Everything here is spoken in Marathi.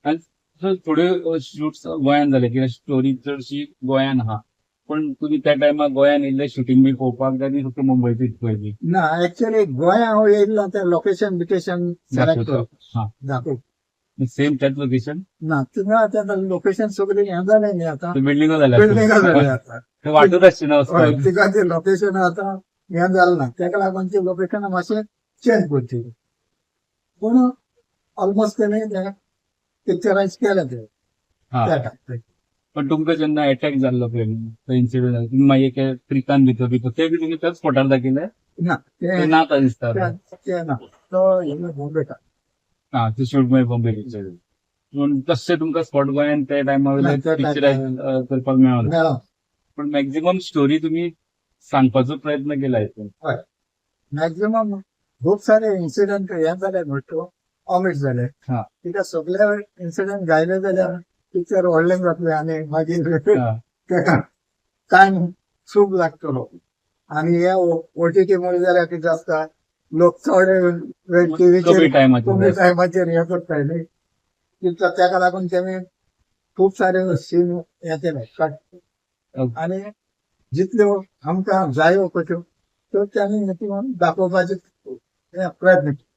आणि थोडे शूट गोंयान जाले कित्याक स्टोरी चडशी गोंयान आहा. पण तुम्ही त्या टायमार गोंयान येयल्ले शूटिंग बी पळोवपाक काय ती फक्त मुंबयचीच पयली? ना ऍक्च्युअली गोंया हांव येयल्लो ते लोकेशन बिकेशन सिलेक्ट दाखवता. हा. दाखोवप सेम त्याच लोकेशन? ना थिंगा आतां लोकेशन सगळी हें जालें न्ही आतां बिल्डिंगो जाल्या बिल्डिंगा जाल्या आतां ते वाटूच आसची ना हय वचपाक. तिका ते लोकेशन आतां हें जालें ना तेका लागून ती लोकेशन मातशें चेंज करची पूण ऑलमोस्ट तेणी तें पिक्चरायज केलें ते हा. त्या टायमार पण तुमकां जेन्ना अटॅक जाल्लो पळय तो इन्सिडंट जालो तुम्ही मागीर एके ट्रिकान भितर ते बी तुमी त्याच स्पॉटार दाखयले? ना ते ना आता दिसता. ते ना तो हें बॉम्बेकार हा ते शूट मागीर बॉम्बे पिक्चर. पूण तशें तुमकां स्पॉट गोंयान त्या टायमा ना, वयले त्या पिक्चरायज टायमार करपाक मेळना. मेळना पण मॅक्झिमम स्टोरी तुम्ही सांगपाचो प्रयत्न केला हितून. हय मॅक्झिमम खूप सारे इन्सिडंट हें जाले न्हू ऑमिट जाले हा. कित्याक सगळे इन्सिडंट गायले जाल्यार पिक्चर व्हडलें जातलें आनी मागीर हा. तेका टायम खूब लागतलो आनी हे ओटीटी मुळे जाल्यार कितें आसता लोक चड वेळ कमी टीव्हीचेर टायमाचेर कमी जाय. टायमाचेर हें करताय न्ही तेका लागून तेमी खूब सारे सीन हें केले कट आनी जितल्यो आमकां जायो कश्यो त्यो त्यांनी दाखोवपाचे प्रयत्न केले.